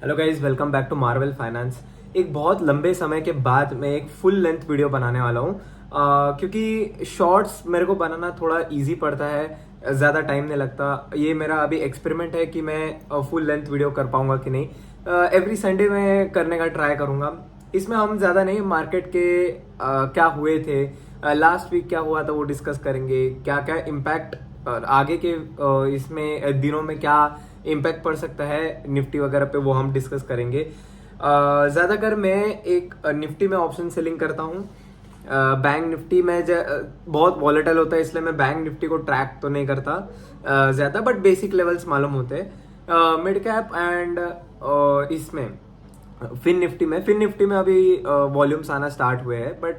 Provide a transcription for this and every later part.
Hello guys, welcome back to Marvel finance. एक बहुत लंबे समय के बाद मैं एक फुल लेंथ वीडियो बनाने वाला हूँ क्योंकि शॉर्ट्स मेरे को बनाना थोड़ा इजी पड़ता है, ज़्यादा टाइम नहीं लगता। ये मेरा अभी एक्सपेरिमेंट है कि मैं फुल लेंथ वीडियो कर पाऊंगा कि नहीं। एवरी संडे मैं करने का ट्राई करूंगा। इसमें हम ज़्यादा नहीं, मार्केट के क्या हुए थे, लास्ट वीक क्या हुआ था वो डिस्कस करेंगे। क्या क्या इम्पैक्ट आगे के इसमें दिनों में क्या इम्पैक्ट पड़ सकता है निफ्टी वगैरह पे, वो हम डिस्कस करेंगे। ज़्यादातर मैं एक निफ्टी में ऑप्शन सेलिंग करता हूँ। बैंक निफ्टी में बहुत वॉलेटाइल होता है, इसलिए मैं बैंक निफ्टी को ट्रैक तो नहीं करता ज़्यादा, बट बेसिक लेवल्स मालूम होते हैं। मिड कैप एंड इसमें फिन निफ्टी में अभी वॉल्यूम्स आना स्टार्ट हुए हैं, बट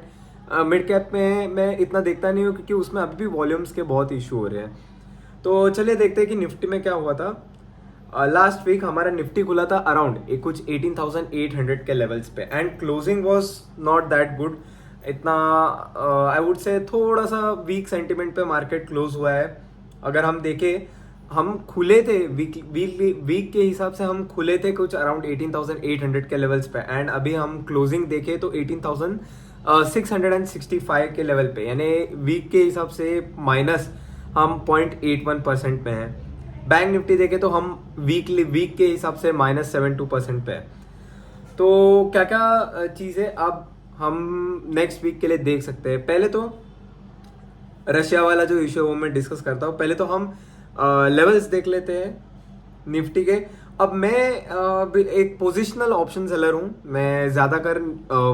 मिड कैप में मैं इतना देखता नहीं हूँ क्योंकि उसमें अभी भी वॉल्यूम्स के बहुत इशू हो रहे हैं। तो चलिए देखते हैं कि निफ्टी में क्या हुआ था। लास्ट वीक हमारा निफ्टी खुला था अराउंड कुछ 18,800 के लेवल्स पे and closing was not that good. इतना आई वुड से थोड़ा सा वीक सेंटिमेंट पे मार्केट क्लोज हुआ है। अगर हम देखें, हम खुले थे वीक के हिसाब से हम खुले थे कुछ अराउंड 18,800 के लेवल्स पे एंड अभी हम क्लोजिंग देखें तो 18,665 के लेवल पे, यानी वीक के हिसाब से माइनस हम 0.81% पे हैं। बैंक निफ्टी देखे तो हम वीक के हिसाब से -72% पे है। तो क्या क्या चीज़ें अब हम नेक्स्ट वीक के लिए देख सकते हैं। पहले तो रशिया वाला जो इशू है वो मैं डिस्कस करता हूँ। पहले तो हम लेवल्स देख लेते हैं निफ्टी के। अब मैं एक पोजिशनल ऑप्शन सेलर हूँ। मैं ज़्यादातर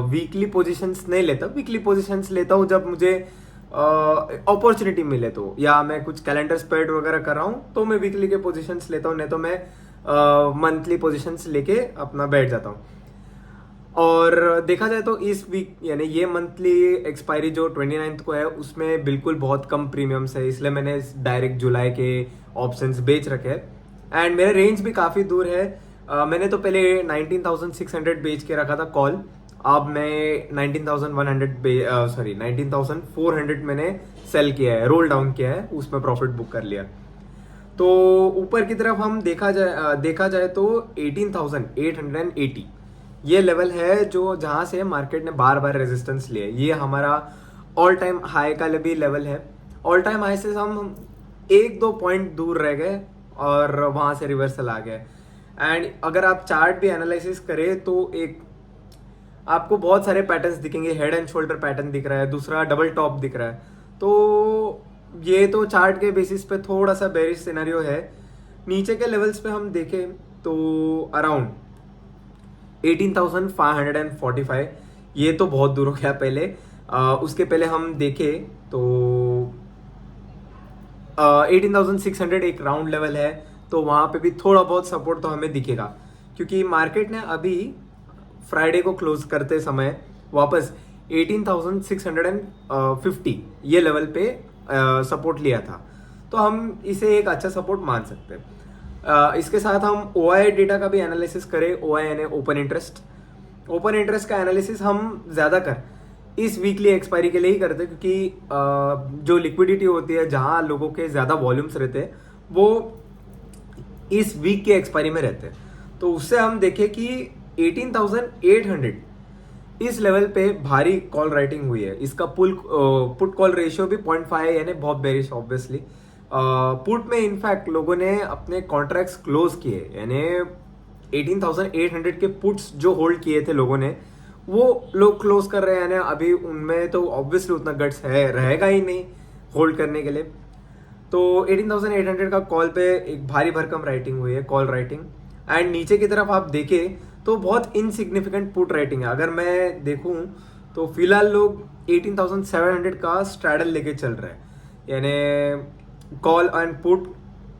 वीकली पोजीशंस नहीं लेता, वीकली पोजीशंस लेता हूँ जब मुझे अपॉर्चुनिटी मिले तो, या मैं कुछ कैलेंडर स्प्रेड वगैरह कर रहा हूँ तो मैं वीकली के पोजीशंस लेता हूँ, नहीं तो मैं मंथली पोजीशंस लेके अपना बैठ जाता हूँ। और देखा जाए तो इस वीक यानी ये मंथली एक्सपायरी जो 29th को है उसमें बिल्कुल बहुत कम प्रीमियम्स है, इसलिए मैंने डायरेक्ट जुलाई के ऑप्शंस बेच रखे हैं एंड मेरा रेंज भी काफ़ी दूर है। मैंने तो पहले 19,600 बेच के रखा था कॉल, अब मैं 19,400 मैंने सेल किया है, रोल डाउन किया है, उसमें प्रॉफिट बुक कर लिया। तो ऊपर की तरफ हम देखा जाए तो 18,880 ये लेवल है जो जहां से मार्केट ने बार बार रेजिस्टेंस लिया। ये हमारा ऑल टाइम हाई का भी लेवल है। ऑल टाइम हाई से हम एक दो पॉइंट दूर रह गए और वहां से रिवर्सल आ गए। एंड अगर आप चार्ट भी एनालिसिस करें तो एक आपको बहुत सारे पैटर्न्स दिखेंगे। हेड एंड शोल्डर पैटर्न दिख रहा है, दूसरा डबल टॉप दिख रहा है। तो ये तो चार्ट के बेसिस पे थोड़ा सा बेरिश सिनेरियो है। नीचे के लेवल्स पे हम देखें तो अराउंड 18,545 ये तो बहुत दूर हो गया। पहले उसके पहले हम देखें तो 18,600 एक राउंड लेवल है, तो वहां पे भी थोड़ा बहुत सपोर्ट तो हमें दिखेगा क्योंकि मार्केट ने अभी फ्राइडे को क्लोज करते समय वापस 18,650 ये लेवल पे सपोर्ट लिया था, तो हम इसे एक अच्छा सपोर्ट मान सकते हैं। इसके साथ हम OI डेटा का भी एनालिसिस करें। OI यानी ओपन इंटरेस्ट का एनालिसिस हम ज़्यादा कर इस वीकली एक्सपायरी के लिए ही करते हैं क्योंकि जो लिक्विडिटी होती है, जहां लोगों के ज़्यादा वॉल्यूम्स रहते हैं, वो इस वीक के एक्सपायरी में रहते हैं। तो उससे हम देखें कि 18,800 इस लेवल पे भारी कॉल राइटिंग हुई है। इसका पुट कॉल रेशियो भी 0.5 है, यानी बहुत बेरिश ऑब्वियसली। पुट में इनफैक्ट लोगों ने अपने कॉन्ट्रैक्ट्स क्लोज किए, यानी 18,800 के पुट्स जो होल्ड किए थे लोगों ने, वो लोग क्लोज कर रहे हैं। यानी अभी उनमें तो ऑब्वियसली उतना गट्स है रहेगा ही नहीं होल्ड करने के लिए। तो 18,800 का कॉल पे एक भारी भरकम राइटिंग हुई है, कॉल राइटिंग। एंड नीचे की तरफ आप देखें तो बहुत इनसिग्निफिकेंट पुट राइटिंग है। अगर मैं देखूं तो फिलहाल लोग 18,700 का स्ट्रैडल लेके चल रहे हैं, यानी कॉल एंड पुट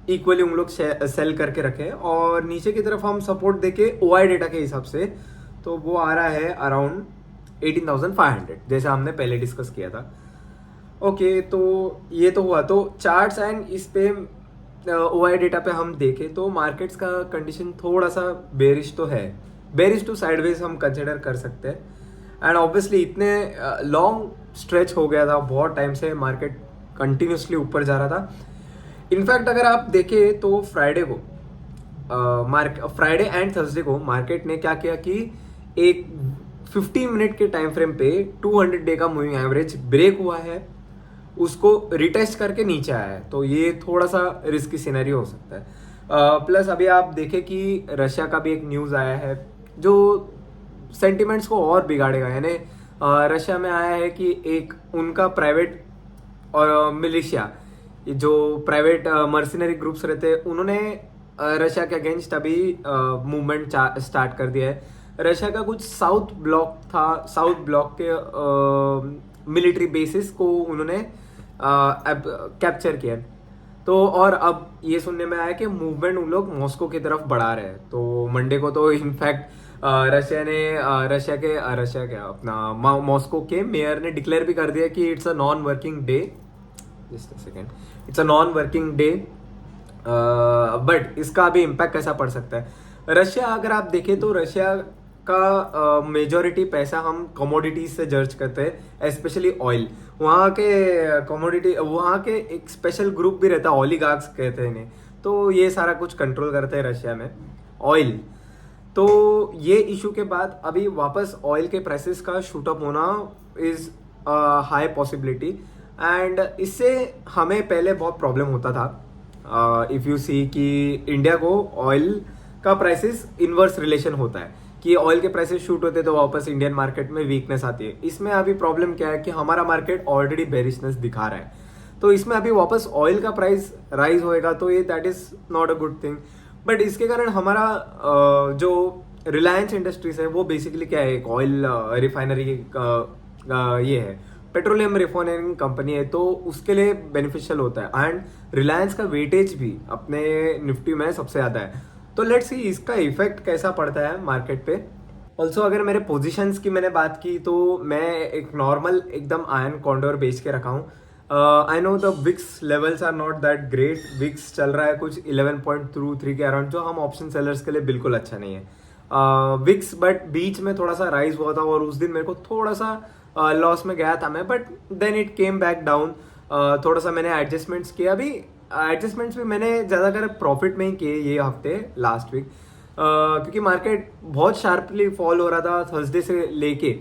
इक्वली उन लोग सेल करके रखे। और नीचे की तरफ हम सपोर्ट देके OI डेटा के हिसाब से तो वो आ रहा है अराउंड 18,500 जैसा हमने पहले डिस्कस किया था। ओके, तो ये तो हुआ। तो चार्ट्स एंड इस पे OI डेटा पे हम देखें तो मार्केट्स का कंडीशन थोड़ा सा बेरिश तो है, बेरिश टू साइडवेज हम कंसिडर कर सकते हैं। एंड ऑब्वियसली इतने लॉन्ग स्ट्रेच हो गया था, बहुत टाइम से मार्केट कंटिन्यूसली ऊपर जा रहा था। इनफैक्ट अगर आप देखें तो फ्राइडे को फ्राइडे एंड थर्सडे को मार्केट ने क्या किया कि एक 50 मिनट के टाइम फ्रेम पे 200 डे का मूविंग एवरेज ब्रेक हुआ है, उसको रिटेस्ट करके नीचे आया है। तो ये थोड़ा सा रिस्की सिनेरियो हो सकता है। प्लस अभी आप देखें कि रशिया का भी एक न्यूज़ आया है जो सेंटिमेंट्स को और बिगाड़ेगा। यानी रशिया में आया है कि एक उनका प्राइवेट और मिलिशिया, जो प्राइवेट मर्सिनरी ग्रुप्स रहते हैं, उन्होंने रशिया के अगेंस्ट अभी मूवमेंट स्टार्ट कर दिया है। रशिया का कुछ साउथ ब्लॉक था, साउथ ब्लॉक के मिलिट्री बेसिस को उन्होंने कैप्चर किया। तो और अब ये सुनने में आया कि मूवमेंट उन लोग मॉस्को की तरफ बढ़ा रहे हैं। तो मंडे को तो इनफैक्ट रशिया के अपना मॉस्को के मेयर ने डिक्लेयर भी कर दिया कि it's a non working day, just a second, it's a non working day. But इसका अभी इम्पैक्ट कैसा पड़ सकता है? रशिया अगर आप देखें तो रशिया का मेजॉरिटी पैसा हम कमोडिटीज से जर्ज करते हैं, स्पेशली ऑयल। वहाँ के कमोडिटी, वहाँ के एक स्पेशल ग्रुप भी रहता है, ओलिगार्क्स कहते हैं इन्हें। तो ये सारा कुछ कंट्रोल करते हैं रशिया में, ऑयल। तो ये इशू के बाद अभी वापस ऑयल के प्राइसेस का शूटअप होना इज हाई पॉसिबिलिटी। एंड इससे हमें पहले बहुत प्रॉब्लम होता था। इफ़ यू सी कि इंडिया को ऑयल का प्राइसेस इन्वर्स रिलेशन होता है कि ऑयल के प्राइसेस शूट होते तो वापस इंडियन मार्केट में वीकनेस आती है। इसमें अभी प्रॉब्लम क्या है कि हमारा मार्केट ऑलरेडी बेरिशनेस दिखा रहा है, तो इसमें अभी वापस ऑयल का प्राइस राइज होएगा, तो ये that is not a good thing. But इसके कारण हमारा जो रिलायंस इंडस्ट्रीज है वो बेसिकली क्या है, एक ऑयल रिफाइनरी ये है, पेट्रोलियम रिफाइनरिंग कंपनी है, तो उसके लिए बेनिफिशियल होता है। एंड रिलायंस का वेटेज भी अपने निफ्टी में सबसे ज़्यादा है। तो लेट्स सी इसका इफेक्ट कैसा पड़ता है मार्केट पे। ऑल्सो अगर मेरे पोजीशंस की मैंने बात की तो मैं एक नॉर्मल एकदम आयन कॉन्डोर बेच के रखा हूँ। I know the VIX levels are not that great. VIX चल रहा है कुछ 11.23 के अराउंड, जो हम ऑप्शन सेलर्स के लिए बिल्कुल अच्छा नहीं है विक्स। बट बीच में थोड़ा सा राइज हुआ था और उस दिन मेरे को थोड़ा सा लॉस में गया था मैं, but then it came back down. थोड़ा सा मैंने एडजस्टमेंट्स किया। अभी एडजस्टमेंट्स भी मैंने ज़्यादातर प्रॉफिट में ही किए ये हफ्ते, लास्ट वीक, क्योंकि मार्केट बहुत शार्पली फॉल हो रहा था थर्सडे से लेके।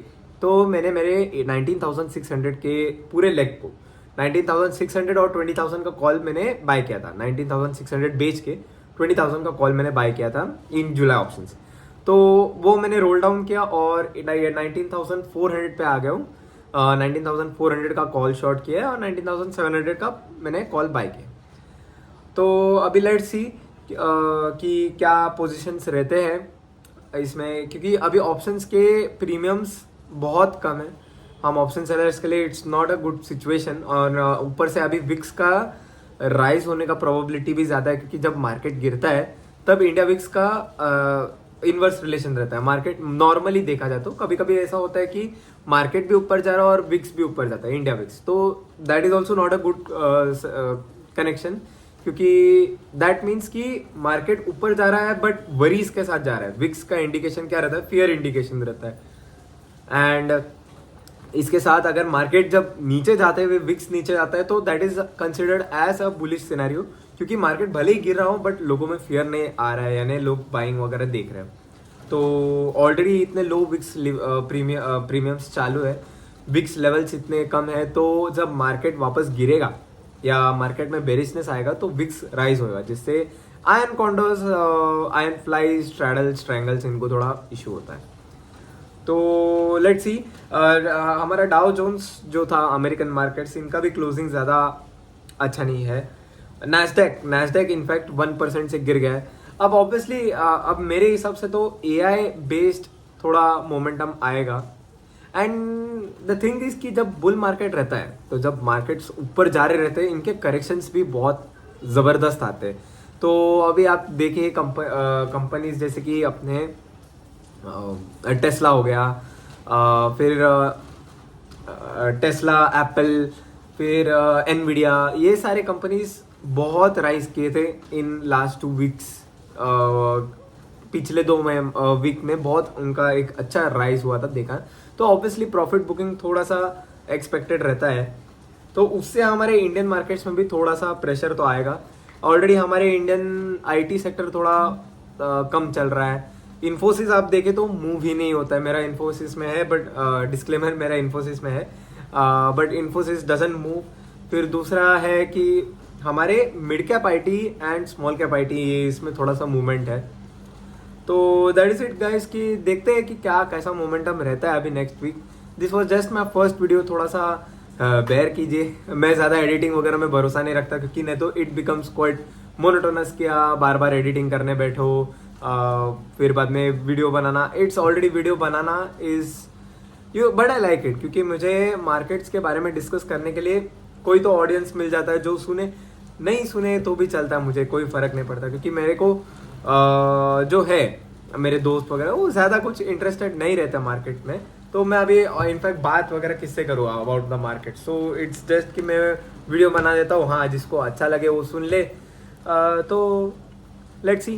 तो मैंने मेरे 19,600 के पूरे लेग को 19,600 और 20,000 का कॉल मैंने बाय किया था। 19,600 बेच के 20,000 का कॉल मैंने बाय किया था इन जुलाई ऑप्शंस। तो वो मैंने रोल डाउन किया और 19,400 पे आ गया हूँ। 19,400 का कॉल शॉर्ट किया और 19,700 का मैंने कॉल बाय किया। तो अभी लेट्स सी कि क्या पोजीशंस रहते हैं इसमें, क्योंकि अभी ऑप्शंस के प्रीमियम्स बहुत कम है। हम ऑप्शन सेलर्स के लिए it's not a good situation. और ऊपर से अभी विक्स का राइज होने का प्रोबेबिलिटी भी ज़्यादा है, क्योंकि जब मार्केट गिरता है तब इंडिया विक्स का इन्वर्स रिलेशन रहता है। मार्केट नॉर्मली देखा जाए तो कभी कभी ऐसा होता है कि मार्केट भी ऊपर जा रहा है और विक्स भी ऊपर जाता है, इंडिया विक्स। तो that is also not a good connection, क्योंकि दैट मीन्स कि मार्केट ऊपर जा रहा है बट वरीज के साथ जा रहा है। विक्स का इंडिकेशन क्या रहता है? फियर इंडिकेशन रहता है। एंड इसके साथ अगर मार्केट जब नीचे जाते हुए विक्स नीचे जाता है तो that is considered as a bullish scenario, क्योंकि मार्केट भले ही गिर रहा हो बट लोगों में फियर नहीं आ रहा है, यानी लोग बाइंग वगैरह देख रहे हैं। तो ऑलरेडी इतने लो विक्स प्रीमियम्स चालू है, विक्स लेवल्स इतने कम है, तो जब मार्केट वापस गिरेगा या मार्केट में बेरिशनेस आएगा तो विक्स राइज होगा, जिससे iron condors, iron flies, straddles, triangles, इनको थोड़ा इशू होता है। तो लेट्स सी। हमारा डाउ जोन्स जो था अमेरिकन मार्केट्स, इनका भी क्लोजिंग ज़्यादा अच्छा नहीं है। नैस्डैक इनफैक्ट 1% से गिर गया है। अब ऑब्वियसली अब मेरे हिसाब से तो AI बेस्ड थोड़ा मोमेंटम आएगा। एंड द थिंग इज कि जब बुल मार्केट रहता है, तो जब मार्केट्स ऊपर जा रहे रहते हैं, इनके करेक्शंस भी बहुत ज़बरदस्त आते हैं। तो अभी आप देखिए कंपनीज जैसे कि अपने टेस्ला हो गया, फिर टेस्ला, एप्पल, फिर एनवीडिया, ये सारे कंपनीज बहुत राइज किए थे इन लास्ट 2 वीक्स। पिछले 2 वीक में बहुत उनका एक अच्छा राइज हुआ था, देखा। तो ऑब्वियसली प्रॉफिट बुकिंग थोड़ा सा एक्सपेक्टेड रहता है, तो उससे हमारे इंडियन मार्केट्स में भी थोड़ा सा प्रेशर तो आएगा। ऑलरेडी हमारे इंडियन IT सेक्टर थोड़ा कम चल रहा है। इन्फोसिस आप देखें तो मूव ही नहीं होता है, मेरा इन्फोसिस में है बट डिस्क्लेमर मेरा इन्फोसिस में है, बट इन्फोसिस डजंट मूव। फिर दूसरा है कि हमारे mid cap IT and small cap IT इसमें थोड़ा सा मूवमेंट है। तो दैट इज इट गाइस, कि देखते हैं कि क्या कैसा मोमेंटम रहता है अभी next week. This was just my first video, थोड़ा सा बेयर कीजिए। मैं ज़्यादा एडिटिंग वगैरह में भरोसा नहीं रखता, क्योंकि नहीं तो इट बिकम्स क्वाइट मोनोटोनस, क्या बार बार एडिटिंग करने बैठो, फिर बाद में video banana. It's already video banana is but I like it, क्योंकि मुझे मार्केट्स के बारे में डिस्कस करने के लिए कोई तो ऑडियंस मिल जाता है, जो सुने नहीं सुने तो भी चलता है, मुझे कोई फर्क नहीं पड़ता। क्योंकि मेरे को जो है मेरे दोस्त वगैरह वो ज़्यादा कुछ इंटरेस्टेड नहीं रहता मार्केट में, तो मैं अभी इनफैक्ट बात वगैरह किससे करूँ about the market. So it's just कि मैं वीडियो बना देता हूँ, हाँ जिसको अच्छा लगे वो सुन ले। तो let's see,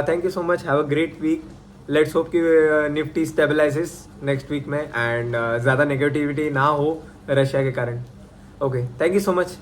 thank you so much, have a great week. Let's hope कि निफ्टी स्टेबलाइजेस नेक्स्ट वीक में, एंड ज़्यादा नेगेटिविटी ना हो रशिया के कारण। Okay, thank you so much.